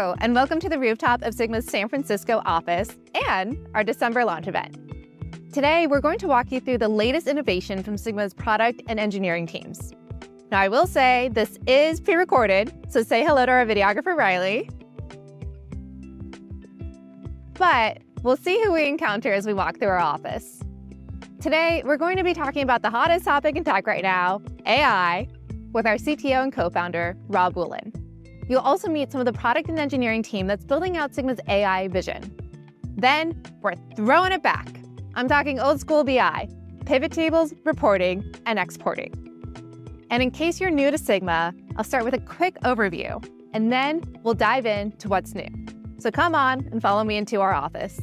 Hello, and welcome to the rooftop of Sigma's San Francisco office and our December launch event. Today, we're going to walk you through the latest innovation from Sigma's product and engineering teams. Now, I will say this is pre-recorded, so say hello to our videographer, Riley. But we'll see who we encounter as we walk through our office. Today, we're going to be talking about the hottest topic in tech right now, AI, with our CTO and co-founder, Rob Woollen. You'll also meet some of the product and engineering team that's building out Sigma's AI vision. Then, we're throwing it back. I'm talking old school BI, pivot tables, reporting, and exporting. And in case you're new to Sigma, I'll start with a quick overview, and then we'll dive into what's new. So come on and follow me into our office.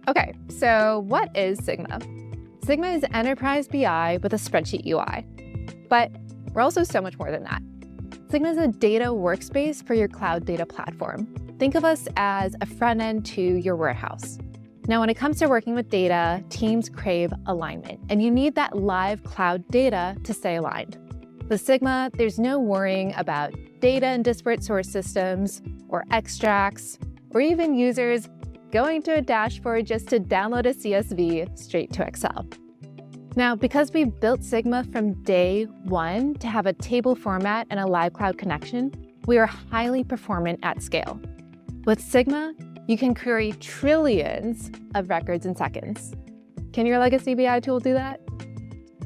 Okay, so what is Sigma? Sigma is enterprise BI with a spreadsheet UI. But we're also so much more than that. Sigma is a data workspace for your cloud data platform. Think of us as a front end to your warehouse. Now, when it comes to working with data, teams crave alignment, and you need that live cloud data to stay aligned. With Sigma, there's no worrying about data in disparate source systems, or extracts, or even users going to a dashboard just to download a CSV straight to Excel. Now, because we built Sigma from day one to have a table format and a live cloud connection, we are highly performant at scale. With Sigma, you can query trillions of records in seconds. Can your legacy BI tool do that?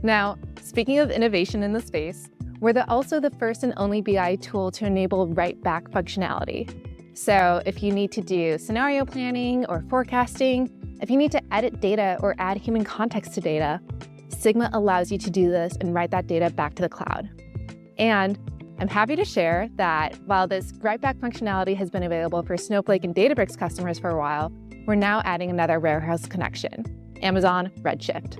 Now, speaking of innovation in the space, we're also the first and only BI tool to enable write-back functionality. So if you need to do scenario planning or forecasting, if you need to edit data or add human context to data, Sigma allows you to do this and write that data back to the cloud. And I'm happy to share that while this write-back functionality has been available for Snowflake and Databricks customers for a while, we're now adding another warehouse connection, Amazon Redshift.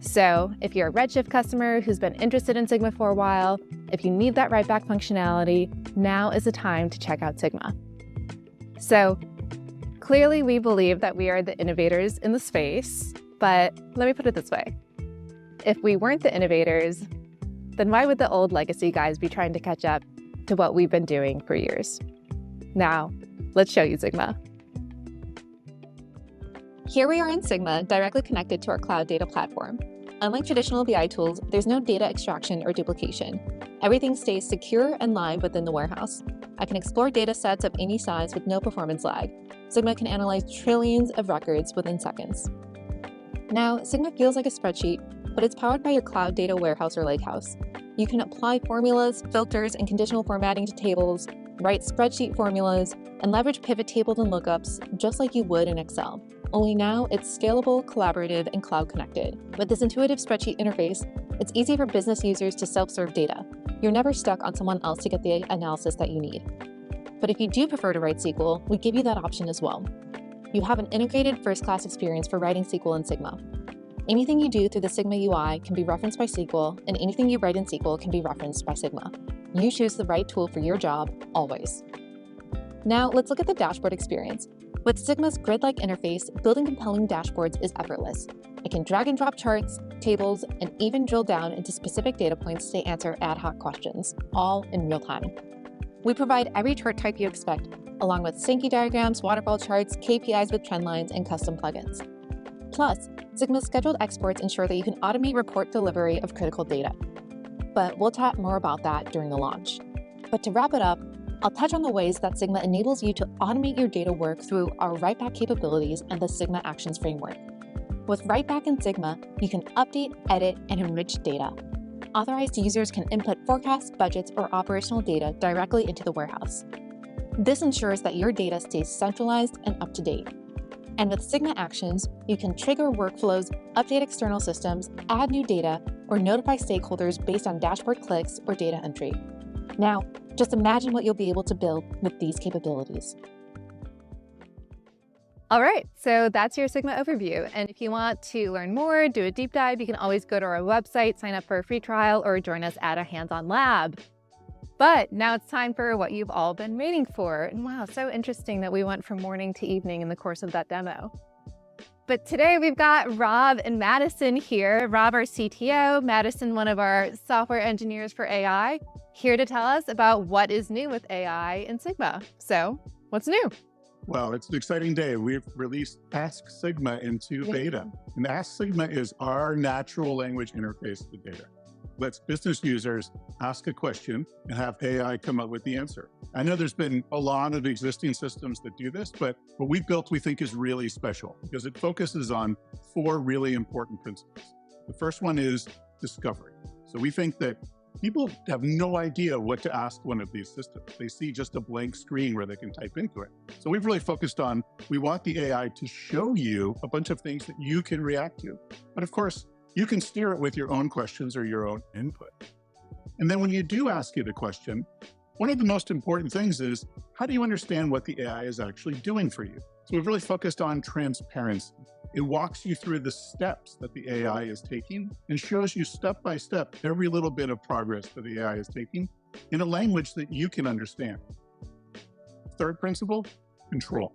So if you're a Redshift customer who's been interested in Sigma for a while, if you need that write-back functionality, now is the time to check out Sigma. So clearly we believe that we are the innovators in the space, but let me put it this way. If we weren't the innovators, then why would the old legacy guys be trying to catch up to what we've been doing for years? Now, let's show you Sigma. Here we are in Sigma, directly connected to our cloud data platform. Unlike traditional BI tools, there's no data extraction or duplication. Everything stays secure and live within the warehouse. I can explore data sets of any size with no performance lag. Sigma can analyze trillions of records within seconds. Now, Sigma feels like a spreadsheet, but it's powered by your cloud data warehouse or lakehouse. You can apply formulas, filters, and conditional formatting to tables, write spreadsheet formulas, and leverage pivot tables and lookups just like you would in Excel. Only now it's scalable, collaborative, and cloud connected. With this intuitive spreadsheet interface, it's easy for business users to self-serve data. You're never stuck on someone else to get the analysis that you need. But if you do prefer to write SQL, we give you that option as well. You have an integrated first-class experience for writing SQL in Sigma. Anything you do through the Sigma UI can be referenced by SQL, and anything you write in SQL can be referenced by Sigma. You choose the right tool for your job, always. Now, let's look at the dashboard experience. With Sigma's grid-like interface, building compelling dashboards is effortless. I can drag and drop charts, tables, and even drill down into specific data points to answer ad hoc questions, all in real time. We provide every chart type you expect, along with Sankey diagrams, waterfall charts, KPIs with trend lines, and custom plugins. Plus, Sigma's scheduled exports ensure that you can automate report delivery of critical data. But we'll talk more about that during the launch. But to wrap it up, I'll touch on the ways that Sigma enables you to automate your data work through our write-back capabilities and the Sigma Actions framework. With write-back in Sigma, you can update, edit, and enrich data. Authorized users can input forecasts, budgets, or operational data directly into the warehouse. This ensures that your data stays centralized and up to date. And with Sigma Actions, you can trigger workflows, update external systems, add new data, or notify stakeholders based on dashboard clicks or data entry. Now, just imagine what you'll be able to build with these capabilities. All right, so that's your Sigma overview. And if you want to learn more, do a deep dive, you can always go to our website, sign up for a free trial, or join us at a hands-on lab. But now it's time for what you've all been waiting for. And wow, so interesting that we went from morning to evening in the course of that demo. But today we've got Rob and Madison here. Rob, our CTO, Madison, one of our software engineers for AI. here to tell us about what is new with AI in Sigma. So, what's new? Well, it's an exciting day. We've released Ask Sigma into beta. And Ask Sigma is our natural language interface to data. Lets business users ask a question and have AI come up with the answer. I know there's been a lot of existing systems that do this, but what we built we think is really special because it focuses on 4 really important principles. The first one is discovery. So we think that people have no idea what to ask one of these systems. They see just a blank screen where they can type into it. So we've really focused on, we want the AI to show you a bunch of things that you can react to. But of course, you can steer it with your own questions or your own input. And then when you do ask it a question, one of the most important things is, how do you understand what the AI is actually doing for you? So we've really focused on transparency. It walks you through the steps that the AI is taking and shows you step by step every little bit of progress that the AI is taking in a language that you can understand. Third principle, control.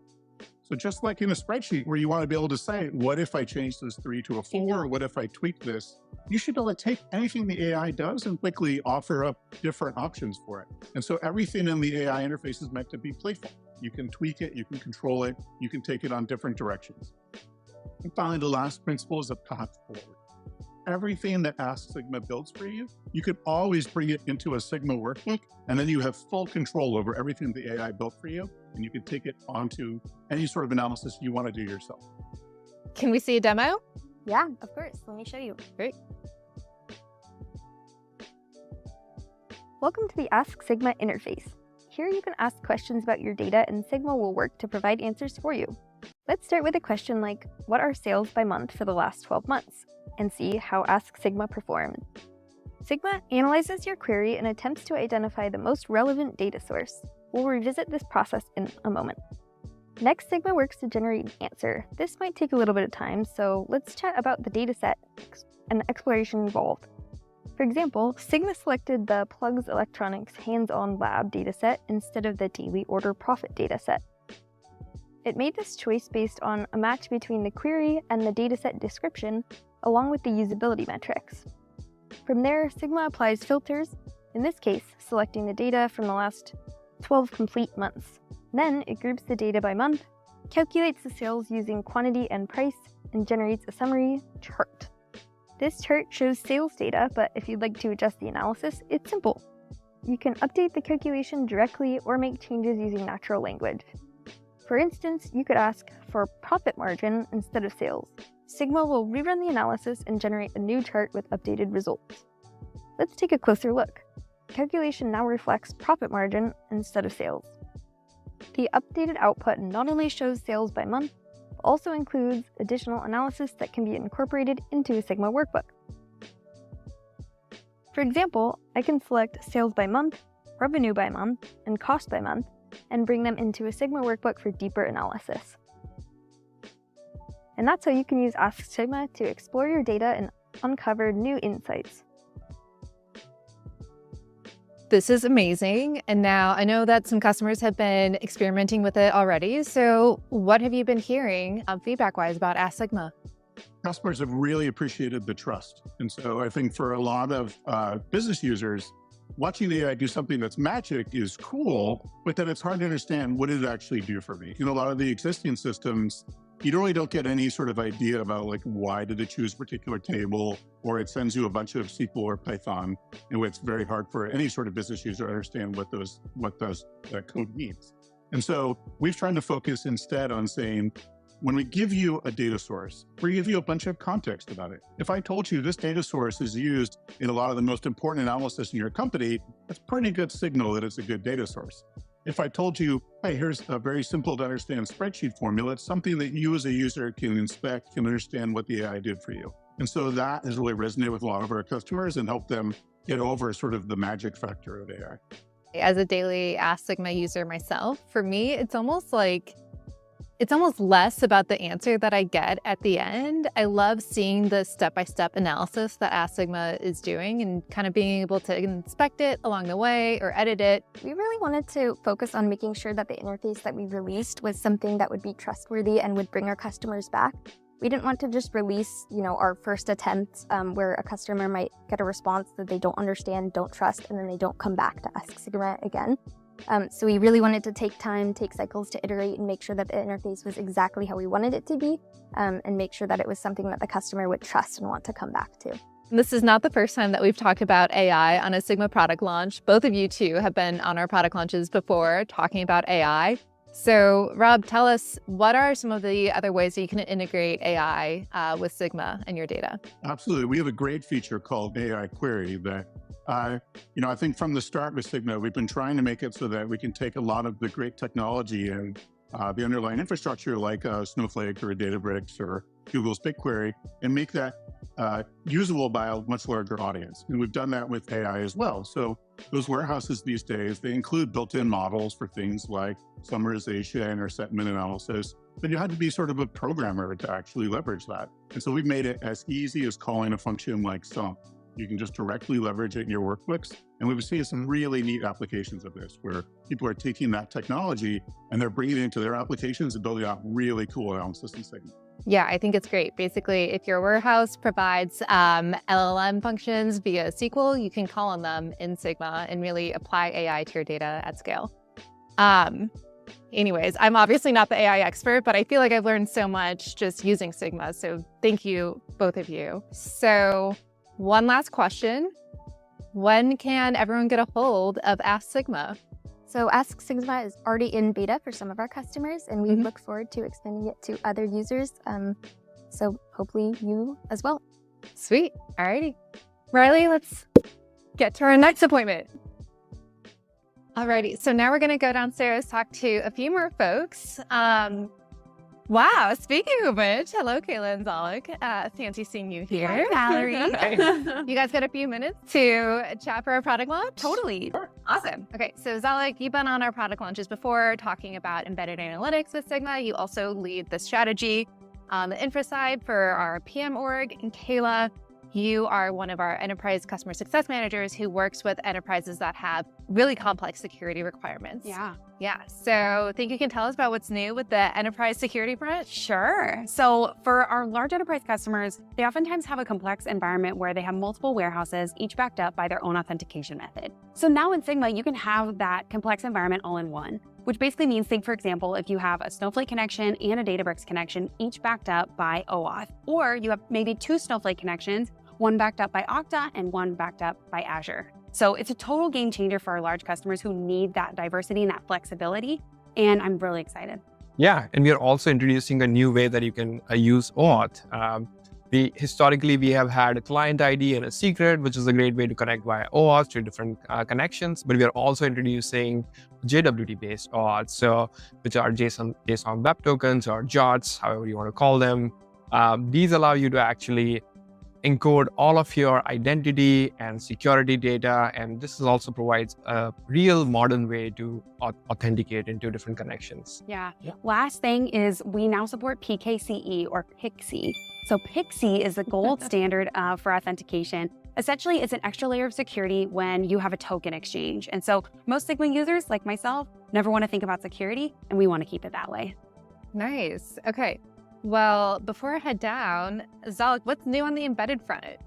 So just like in a spreadsheet where you want to be able to say, what if I change this 3 to a 4? Or what if I tweak this? You should be able to take anything the AI does and quickly offer up different options for it. And so everything in the AI interface is meant to be playful. You can tweak it, you can control it, you can take it on different directions. And finally, the last principle is a path forward. Everything that Ask Sigma builds for you, you could always bring it into a Sigma workbook, and then you have full control over everything the AI built for you, and you can take it onto any sort of analysis you want to do yourself. Can we see a demo? Yeah, of course. Let me show you. Great. Welcome to the Ask Sigma interface. Here you can ask questions about your data, and Sigma will work to provide answers for you. Let's start with a question like, what are sales by month for the last 12 months? And see how Ask Sigma performed. Sigma analyzes your query and attempts to identify the most relevant data source. We'll revisit this process in a moment. Next, Sigma works to generate an answer. This might take a little bit of time, so let's chat about the dataset and exploration involved. For example, Sigma selected the Plugs Electronics Hands-On Lab dataset instead of the Daily Order Profit dataset. It made this choice based on a match between the query and the dataset description, along with the usability metrics. From there, Sigma applies filters, in this case, selecting the data from the last 12 complete months. Then it groups the data by month, calculates the sales using quantity and price, and generates a summary chart. This chart shows sales data, but if you'd like to adjust the analysis, it's simple. You can update the calculation directly or make changes using natural language. For instance, you could ask for profit margin instead of sales. Sigma will rerun the analysis and generate a new chart with updated results. Let's take a closer look. Calculation now reflects profit margin instead of sales. The updated output not only shows sales by month, but also includes additional analysis that can be incorporated into a Sigma workbook. For example, I can select sales by month, revenue by month, and cost by month, and bring them into a Sigma workbook for deeper analysis. And that's how you can use Ask Sigma to explore your data and uncover new insights. This is amazing. And now I know that some customers have been experimenting with it already. So what have you been hearing feedback-wise about Ask Sigma? Customers have really appreciated the trust. And so I think for a lot of business users, watching the AI do something that's magic is cool, but then it's hard to understand what did it actually do for me. In a lot of the existing systems, you really don't get any sort of idea about like, why did it choose a particular table, or it sends you a bunch of SQL or Python, and it's very hard for any sort of business user to understand what those code means. And so we've tried to focus instead on saying, when we give you a data source, we give you a bunch of context about it. If I told you this data source is used in a lot of the most important analysis in your company, that's a pretty good signal that it's a good data source. If I told you, hey, here's a very simple to understand spreadsheet formula, it's something that you as a user can inspect, can understand what the AI did for you. And so that has really resonated with a lot of our customers and helped them get over sort of the magic factor of AI. As a daily Ask Sigma user myself, for me, it's almost less about the answer that I get at the end. I love seeing the step-by-step analysis that Ask Sigma is doing and kind of being able to inspect it along the way or edit it. We really wanted to focus on making sure that the interface that we released was something that would be trustworthy and would bring our customers back. We didn't want to just release, our first attempt where a customer might get a response that they don't understand, don't trust, and then they don't come back to Ask Sigma again. So we really wanted to take time, take cycles to iterate and make sure that the interface was exactly how we wanted it to be, and make sure that it was something that the customer would trust and want to come back to. This is not the first time that we've talked about AI on a Sigma product launch. Both of you two have been on our product launches before talking about AI. So Rob, tell us, what are some of the other ways that you can integrate AI with Sigma and your data? Absolutely. We have a great feature called AI Query that, I think from the start with Sigma, we've been trying to make it so that we can take a lot of the great technology and the underlying infrastructure like Snowflake or a Databricks or Google's BigQuery and make that usable by a much larger audience. And we've done that with AI as well. So those warehouses these days, they include built-in models for things like summarization or sentiment analysis, but you had to be sort of a programmer to actually leverage that. And so we've made it as easy as calling a function like sum. You can just directly leverage it in your workbooks. And we've seen some really neat applications of this where people are taking that technology and they're bringing it into their applications and building out really cool analysis in Sigma. Yeah, I think it's great. Basically, if your warehouse provides LLM functions via SQL, you can call on them in Sigma and really apply AI to your data at scale. Anyways, I'm obviously not the AI expert, but I feel like I've learned so much just using Sigma. So thank you, both of you. So one last question. When can everyone get a hold of Ask Sigma? So Ask Sigma is already in beta for some of our customers, and we look forward to expanding it to other users. So hopefully you as well. Sweet. Alrighty. Riley, let's get to our next appointment. Alrighty. So now we're going to go downstairs, talk to a few more folks. Wow. Speaking of which, hello, Kaela and Zalak. Fancy seeing you here. Hi, Mallory. You guys got a few minutes to chat for our product launch? Totally. Sure. Awesome. Okay. So Zalak, you've been on our product launches before talking about embedded analytics with Sigma. You also lead the strategy on the infra side for our PM org. And Kaela, you are one of our enterprise customer success managers who works with enterprises that have really complex security requirements. Yeah. So think you can tell us about what's new with the enterprise security front? Sure. So for our large enterprise customers, they oftentimes have a complex environment where they have multiple warehouses, each backed up by their own authentication method. So now in Sigma, you can have that complex environment all in one, which basically means, think, for example, if you have a Snowflake connection and a Databricks connection, each backed up by OAuth, or you have maybe two Snowflake connections, one backed up by Okta and one backed up by Azure. So it's a total game changer for our large customers who need that diversity and that flexibility. And I'm really excited. Yeah, and we are also introducing a new way that you can use OAuth. Historically, we have had a client ID and a secret, which is a great way to connect via OAuth to different connections. But we are also introducing JWT-based OAuth, so which are JSON web tokens or JOTs, however you want to call them. These allow you to actually encode all of your identity and security data, and this also provides a real modern way to authenticate into different connections. Yeah. Last thing is we now support PKCE or PIXE. So PIXE is the gold standard for authentication. Essentially, it's an extra layer of security when you have a token exchange. And so most Sigma users, like myself, never want to think about security, and we want to keep it that way. Nice. Okay. Well, before I head down, Zalak, what's new on the embedded front?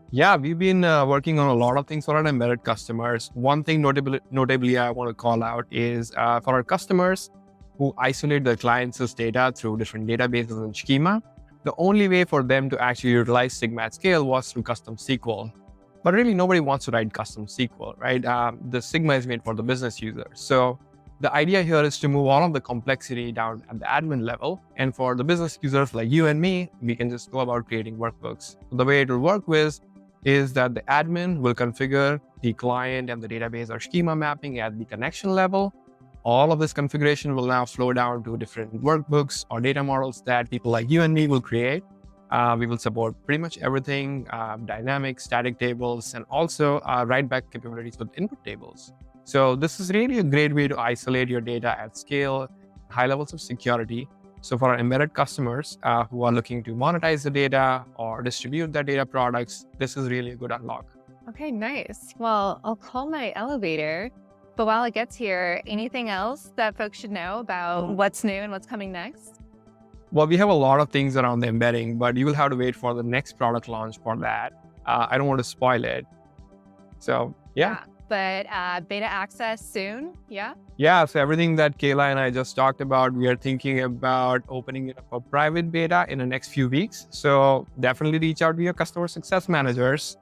Yeah, we've been working on a lot of things for our embedded customers. One thing notably I want to call out is for our customers who isolate their clients' data through different databases and schema, the only way for them to actually utilize Sigma at scale was through custom SQL. But really, nobody wants to write custom SQL, right? The Sigma is made for the business user. So the idea here is to move all of the complexity down at the admin level. And for the business users like you and me, we can just go about creating workbooks. The way it will work is that the admin will configure the client and the database or schema mapping at the connection level. All of this configuration will now flow down to different workbooks or data models that people like you and me will create. We will support pretty much everything, dynamic, static tables, and also write back capabilities with input tables. So this is really a great way to isolate your data at scale, high levels of security. So for our embedded customers who are looking to monetize the data or distribute their data products, this is really a good unlock. Okay, nice. Well, I'll call my elevator. But while it gets here, anything else that folks should know about what's new and what's coming next? Well, we have a lot of things around the embedding, but you will have to wait for the next product launch for that. I don't want to spoil it. So, yeah. But beta access soon, yeah? Yeah, so everything that Kaela and I just talked about, we are thinking about opening it up for private beta in the next few weeks. So definitely reach out to your customer success managers.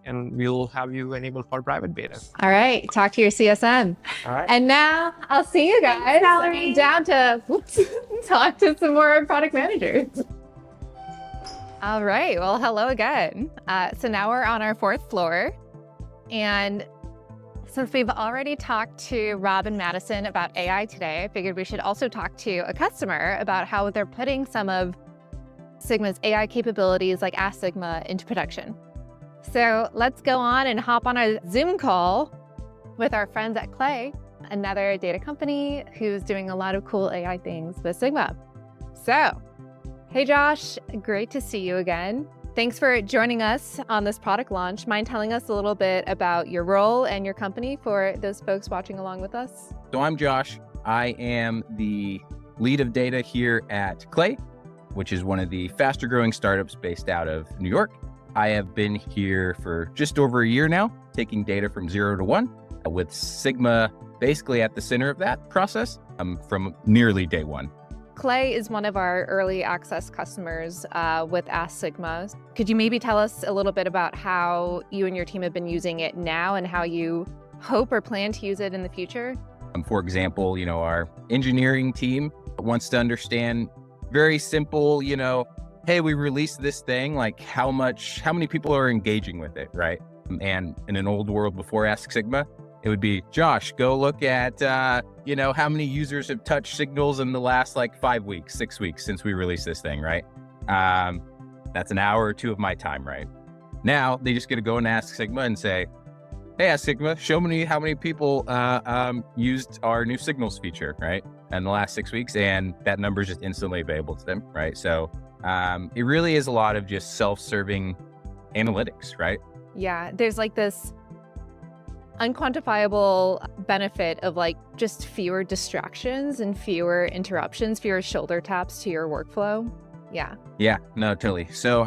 And we'll have you enabled for private beta. All right, talk to your CSM. All right. And now I'll see you guys Mallory. down to talk to some more product managers. All right, well, hello again. So now we're on our 4th floor. And since we've already talked to Rob and Madison about AI today, I figured we should also talk to a customer about how they're putting some of Sigma's AI capabilities like Ask Sigma into production. So let's go on and hop on a Zoom call with our friends at Clay, another data company who's doing a lot of cool AI things with Sigma. So, hey Josh, great to see you again. Thanks for joining us on this product launch. Mind telling us a little bit about your role and your company for those folks watching along with us? So I'm Josh. I am the lead of data here at Clay, which is one of the faster growing startups based out of New York. I have been here for just over a year now, taking data from 0 to 1, with Sigma basically at the center of that process from nearly day one. Clay is one of our early access customers with Ask Sigma. Could you maybe tell us a little bit about how you and your team have been using it now and how you hope or plan to use it in the future? For example, our engineering team wants to understand very simple, hey, we released this thing, like how many people are engaging with it, right? And in an old world before Ask Sigma, it would be, Josh, go look at, how many users have touched signals in the last 5 weeks, 6 weeks since we released this thing, right? That's an hour or 2 of my time, right? Now they just get to go and Ask Sigma and say, hey, Ask Sigma, show me how many people used our new signals feature, right? In the last 6 weeks, and that number is just instantly available to them, right? So it really is a lot of just self-serving analytics, right? Yeah, there's this unquantifiable benefit of just fewer distractions and fewer interruptions, fewer shoulder taps to your workflow. Yeah. Yeah, no, totally. So,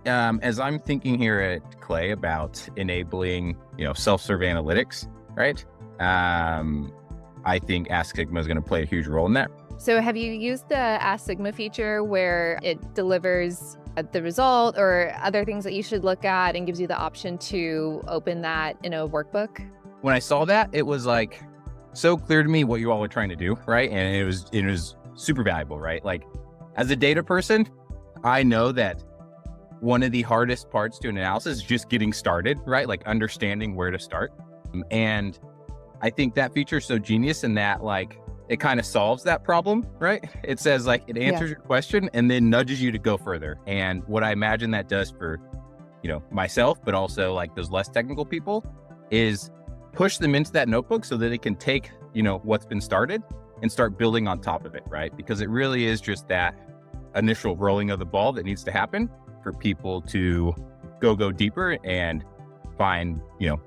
as I'm thinking here at Clay about enabling, self-serve analytics, right? I think Ask Sigma is going to play a huge role in that. So have you used the Ask Sigma feature where it delivers the result or other things that you should look at and gives you the option to open that in a workbook? When I saw that, it was so clear to me what you all are trying to do, right? And it was super valuable, right? As a data person, I know that one of the hardest parts to an analysis is just getting started, right? Understanding where to start. And I think that feature is so genius in that it kind of solves that problem, right? It says it answers your question and then nudges you to go further. And what I imagine that does for, myself, but also those less technical people is push them into that notebook so that they can take, what's been started and start building on top of it, right? Because it really is just that initial rolling of the ball that needs to happen for people to go deeper and find,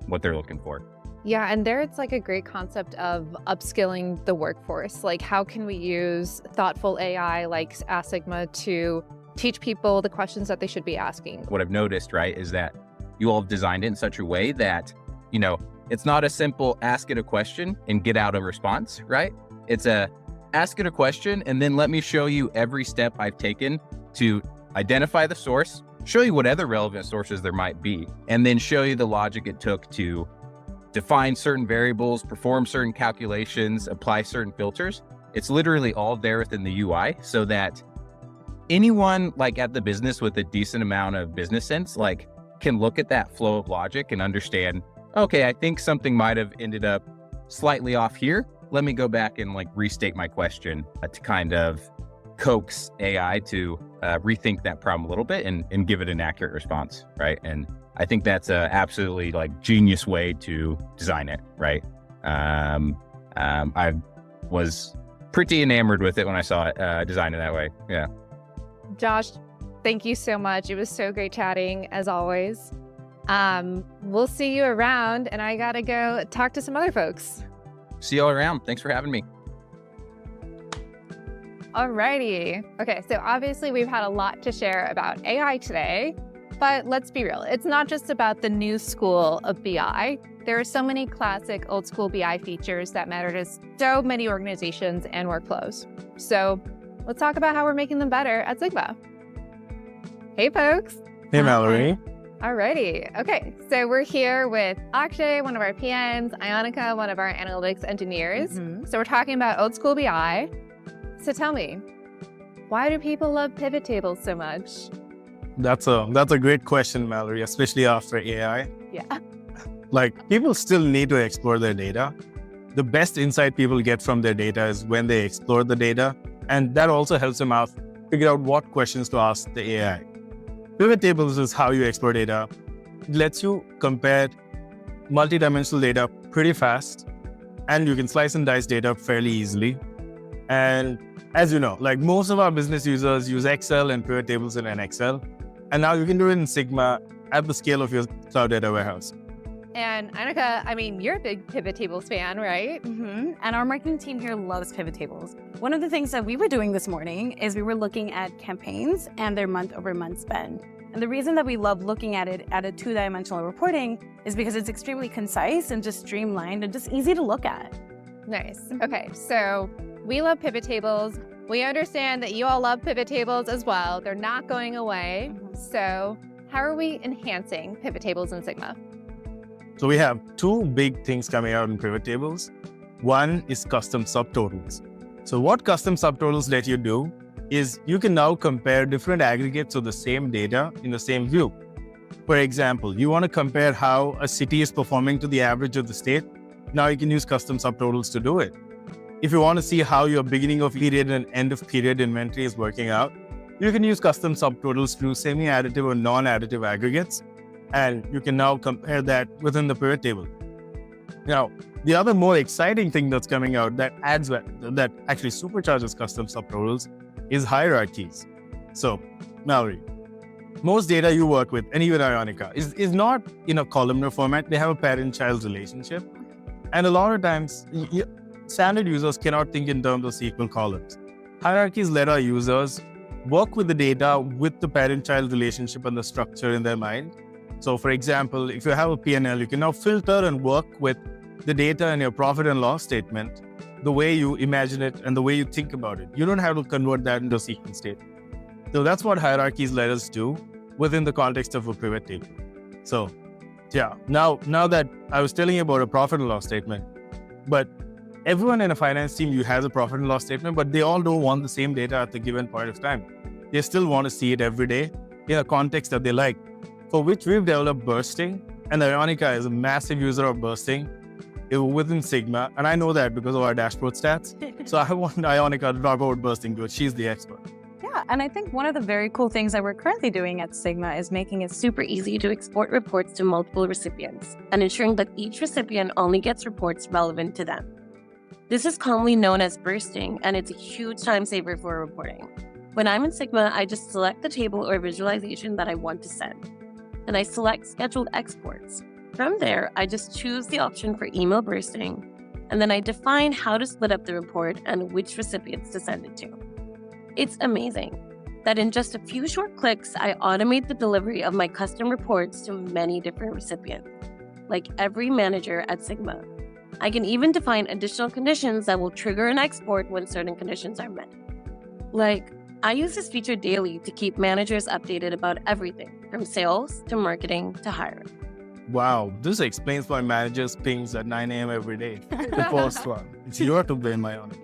what they're looking for. Yeah, and there it's a great concept of upskilling the workforce. How can we use thoughtful AI like Ask Sigma to teach people the questions that they should be asking? What I've noticed, right, is that you all have designed it in such a way that, it's not a simple ask it a question and get out a response, right? It's ask it a question and then let me show you every step I've taken to identify the source, show you what other relevant sources there might be, and then show you the logic it took to define certain variables, perform certain calculations, apply certain filters. It's literally all there within the UI so that anyone at the business with a decent amount of business sense, can look at that flow of logic and understand, okay, I think something might have ended up slightly off here. Let me go back and restate my question to kind of coax AI to rethink that problem a little bit and give it an accurate response, right? And I think that's a absolutely genius way to design it, right? I was pretty enamored with it when I saw it designed in that way. Yeah. Josh, thank you so much. It was so great chatting as always. We'll see you around and I gotta go talk to some other folks. See y'all around. Thanks for having me. Alrighty. Okay, so obviously we've had a lot to share about AI today, but let's be real. It's not just about the new school of BI. There are so many classic old school BI features that matter to so many organizations and workflows. So let's talk about how we're making them better at Sigma. Hey, folks. Hey, Mallory. Alrighty. Okay, so we're here with Akshay, one of our PMs, Ayonika, one of our analytics engineers. So we're talking about old school BI. So tell me, why do people love pivot tables so much? That's a great question, Mallory, especially after AI. Yeah. Like, people still need to explore their data. The best insight people get from their data is when they explore the data, and that also helps them out figure out what questions to ask the AI. Pivot tables is how you explore data. It lets you compare multidimensional data pretty fast, and you can slice and dice data fairly easily. And as you know, like most of our business users use Excel and pivot tables in an Excel, and now you can do it in Sigma at the scale of your cloud data warehouse. And Ayonika, I mean, you're a big pivot tables fan, right? And our marketing team here loves pivot tables. One of the things that we were doing this morning is we were looking at campaigns and their month-over-month spend. And the reason that we love looking at it at a two-dimensional reporting is because it's extremely concise and just streamlined and just easy to look at. Nice. Okay, so we love pivot tables. We understand that you all love pivot tables as well. They're not going away. So how are we enhancing pivot tables in Sigma? So we have two big things coming out in pivot tables. One is custom subtotals. So what custom subtotals let you do is you can now compare different aggregates of the same data in the same view. For example, you want to compare how a city is performing to the average of the state. Now you can use custom subtotals to do it. If you want to see how your beginning of period and end of period inventory is working out, you can use custom subtotals to do semi-additive or non-additive aggregates. And you can now compare that within the pivot table. Now, the other more exciting thing that's coming out that actually supercharges custom subtotals is hierarchies. So, Mallory, most data you work with, and even Ayonika, is not in a columnar format. They have a parent-child relationship. And a lot of times, standard users cannot think in terms of SQL columns. Hierarchies let our users work with the data with the parent-child relationship and the structure in their mind. So for example, if you have a P&L, you can now filter and work with the data in your profit and loss statement, the way you imagine it and the way you think about it. You don't have to convert that into a sequence state. So that's what hierarchies let us do within the context of a pivot table. So yeah, now that I was telling you about a profit and loss statement, but everyone in a finance team, you have a profit and loss statement, but they all don't want the same data at the given point of time. They still want to see it every day in a context that they like. For which we've developed bursting, and Ayonika is a massive user of bursting within Sigma, and I know that because of our dashboard stats. So I want Ayonika to talk about bursting because she's the expert. Yeah, and I think one of the very cool things that we're currently doing at Sigma is making it super easy to export reports to multiple recipients and ensuring that each recipient only gets reports relevant to them. This is commonly known as bursting, and it's a huge time saver for reporting. When I'm in Sigma, I just select the table or visualization that I want to send. And I select scheduled exports. From there, I just choose the option for email bursting, and then I define how to split up the report and which recipients to send it to. It's amazing that in just a few short clicks, I automate the delivery of my custom reports to many different recipients, like every manager at Sigma. I can even define additional conditions that will trigger an export when certain conditions are met. Like, I use this feature daily to keep managers updated about everything, from sales to marketing to hiring. Wow, this explains why managers pings at 9 a.m. every day. The first one. It's your to blame, Ayonika.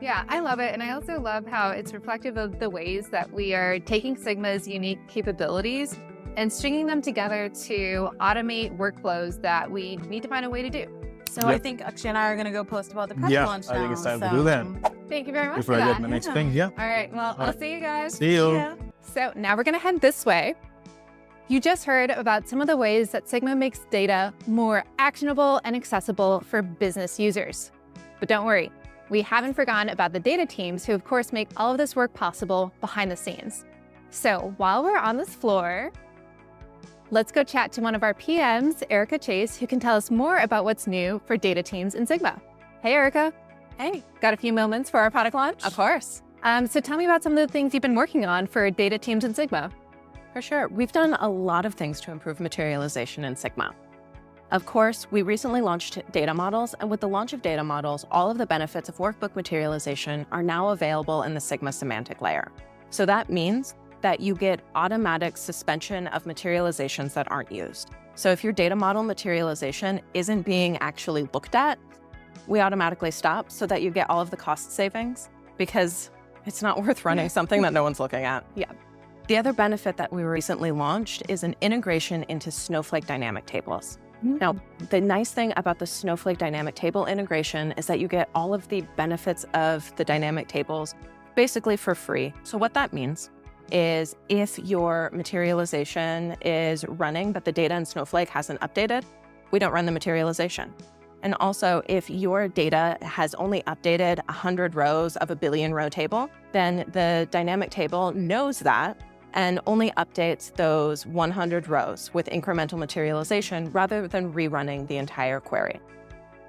Yeah, I love it. And I also love how it's reflective of the ways that we are taking Sigma's unique capabilities and stringing them together to automate workflows that we need to find a way to do. So I think Akshay and I are going to go post about the press launch now. I think it's time to do that. Thank you very much Before for I that. get my next thing, yeah. All right, well, I'll see you guys. See you. Yeah. So now we're going to head this way. You just heard about some of the ways that Sigma makes data more actionable and accessible for business users. But don't worry, we haven't forgotten about the data teams who, of course, make all of this work possible behind the scenes. So while we're on this floor, let's go chat to one of our PMs, Erica Chase, who can tell us more about what's new for data teams in Sigma. Hey, Erica. Hey. Got a few moments for our product launch? Of course. So tell me about some of the things you've been working on for data teams in Sigma. For sure. We've done a lot of things to improve materialization in Sigma. Of course, we recently launched data models, and with the launch of data models, all of the benefits of workbook materialization are now available in the Sigma semantic layer. So that means that you get automatic suspension of materializations that aren't used. So if your data model materialization isn't being actually looked at, we automatically stop so that you get all of the cost savings, because it's not worth running something that no one's looking at. Yeah. The other benefit that we recently launched is an integration into Snowflake dynamic tables. Now, the nice thing about the Snowflake dynamic table integration is that you get all of the benefits of the dynamic tables basically for free. So what that means is if your materialization is running, but the data in Snowflake hasn't updated, we don't run the materialization. And also, if your data has only updated 100 rows of a billion row table, then the dynamic table knows that and only updates those 100 rows with incremental materialization rather than rerunning the entire query.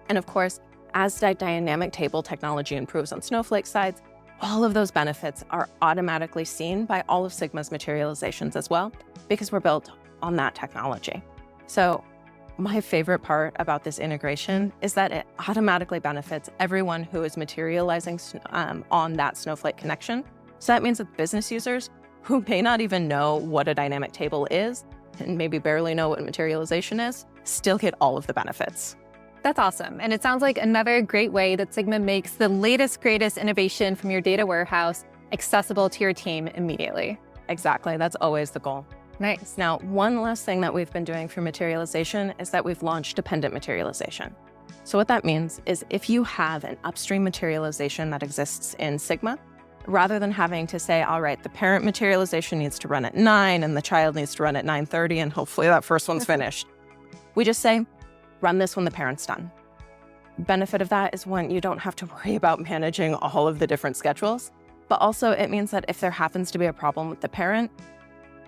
And of course, as the dynamic table technology improves on Snowflake sides, all of those benefits are automatically seen by all of Sigma's materializations as well, because we're built on that technology. So my favorite part about this integration is that it automatically benefits everyone who is materializing on that Snowflake connection. So that means that business users who may not even know what a dynamic table is and maybe barely know what materialization is, still get all of the benefits. That's awesome. And it sounds like another great way that Sigma makes the latest, greatest innovation from your data warehouse accessible to your team immediately. Exactly. That's always the goal. Nice. Now, one last thing that we've been doing for materialization is that we've launched dependent materialization. So what that means is if you have an upstream materialization that exists in Sigma, rather than having to say, all right, the parent materialization needs to run at 9 and the child needs to run at 9:30 and hopefully that first one's finished, we just say, run this when the parent's done. Benefit of that is when you don't have to worry about managing all of the different schedules, but also it means that if there happens to be a problem with the parent,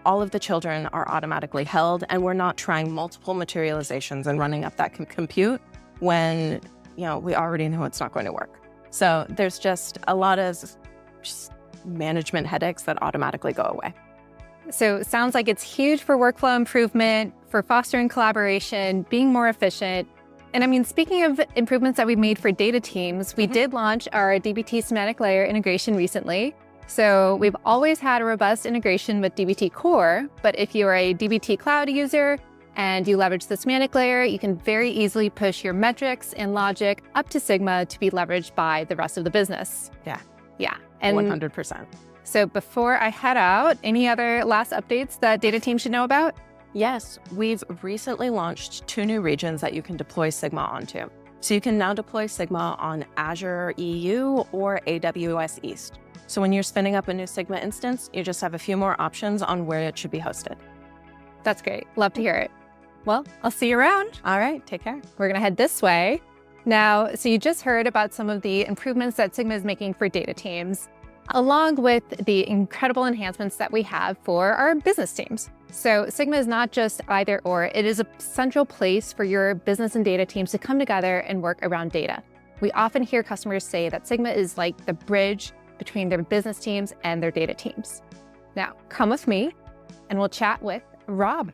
all of the children are automatically held and we're not trying multiple materializations and running up that compute when, we already know it's not going to work. So there's just a lot of management headaches that automatically go away. So it sounds like it's huge for workflow improvement, for fostering collaboration, being more efficient. And I mean, speaking of improvements that we've made for data teams, we did launch our dbt semantic layer integration recently. So we've always had a robust integration with dbt core, but if you are a dbt cloud user and you leverage the semantic layer, you can very easily push your metrics and logic up to Sigma to be leveraged by the rest of the business. Yeah. And 100%. So before I head out, any other last updates that data teams should know about? Yes, we've recently launched 2 new regions that you can deploy Sigma onto. So you can now deploy Sigma on Azure EU or AWS East. So when you're spinning up a new Sigma instance, you just have a few more options on where it should be hosted. That's great. Love to hear it. Well, I'll see you around. All right, take care. We're going to head this way. Now, so you just heard about some of the improvements that Sigma is making for data teams, along with the incredible enhancements that we have for our business teams. So Sigma is not just either or, it is a central place for your business and data teams to come together and work around data. We often hear customers say that Sigma is like the bridge between their business teams and their data teams. Now, come with me and we'll chat with Rob.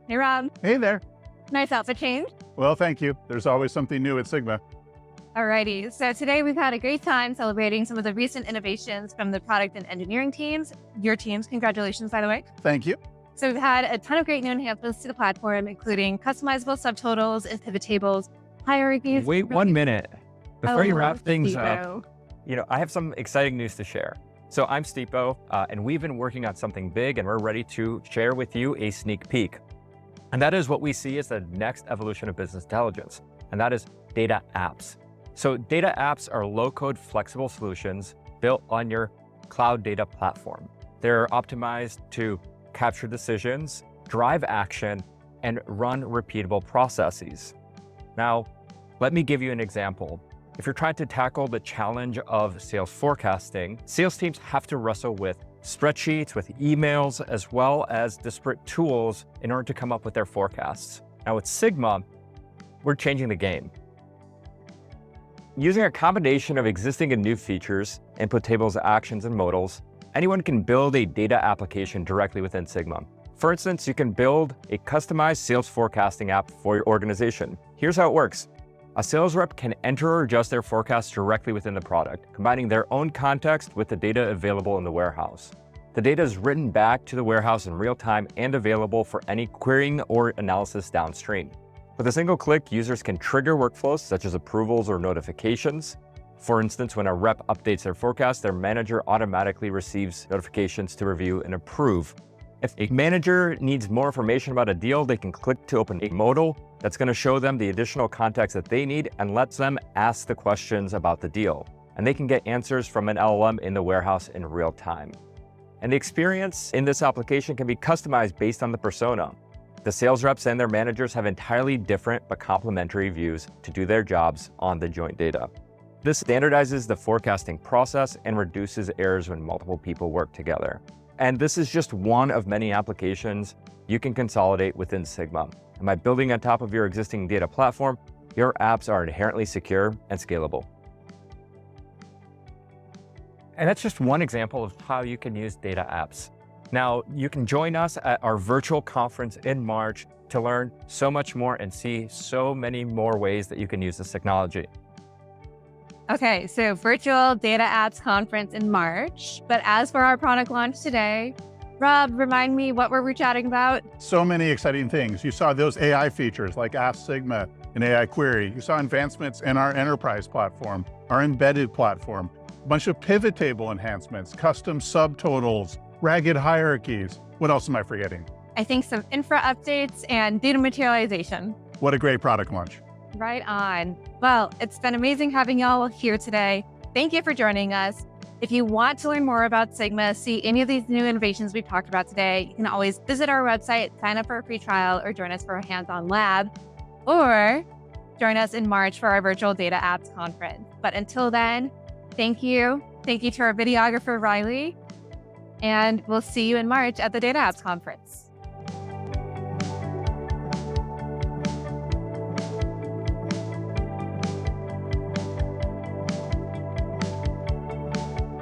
Hey, Rob. Hey there. Nice outfit change. Well, thank you. There's always something new at Sigma. Alrighty, so today we've had a great time celebrating some of the recent innovations from the product and engineering teams. Your teams, congratulations, by the way. Thank you. So we've had a ton of great new enhancements to the platform, including customizable subtotals and pivot tables, hierarchies. Wait 1 minute. Before you wrap things Stipo. up, I have some exciting news to share. So I'm Stipo, and we've been working on something big, and we're ready to share with you a sneak peek. And that is what we see as the next evolution of business intelligence, and that is data apps. So data apps are low-code flexible solutions built on your cloud data platform. They're optimized to capture decisions, drive action, and run repeatable processes. Now, let me give you an example. If you're trying to tackle the challenge of sales forecasting, sales teams have to wrestle with spreadsheets, with emails, as well as disparate tools in order to come up with their forecasts. Now with Sigma, we're changing the game. Using a combination of existing and new features, input tables, actions, and modals, anyone can build a data application directly within Sigma. For instance, you can build a customized sales forecasting app for your organization. Here's how it works. A sales rep can enter or adjust their forecast directly within the product, combining their own context with the data available in the warehouse. The data is written back to the warehouse in real time and available for any querying or analysis downstream. With a single click, users can trigger workflows such as approvals or notifications. For instance, when a rep updates their forecast, their manager automatically receives notifications to review and approve. If a manager needs more information about a deal, they can click to open a modal that's going to show them the additional context that they need and lets them ask the questions about the deal. And they can get answers from an LLM in the warehouse in real time. And the experience in this application can be customized based on the persona. The sales reps and their managers have entirely different but complementary views to do their jobs on the joint data. This standardizes the forecasting process and reduces errors when multiple people work together. And this is just one of many applications you can consolidate within Sigma. And by building on top of your existing data platform, your apps are inherently secure and scalable. And that's just one example of how you can use data apps. Now, you can join us at our virtual conference in March to learn so much more and see so many more ways that you can use this technology. Okay, so virtual data apps conference in March. But as for our product launch today, Rob, remind me, what were we chatting about? So many exciting things. You saw those AI features like Ask Sigma and AI Query. You saw advancements in our enterprise platform, our embedded platform, a bunch of pivot table enhancements, custom subtotals, ragged hierarchies. What else am I forgetting? I think some infra updates and data materialization. What a great product launch. Right on. Well, it's been amazing having y'all here today. Thank you for joining us. If you want to learn more about Sigma, see any of these new innovations we've talked about today, you can always visit our website, sign up for a free trial, or join us for a hands-on lab, or join us in March for our virtual data apps conference. But until then, thank you. Thank you to our videographer, Riley, and we'll see you in March at the Data Apps Conference.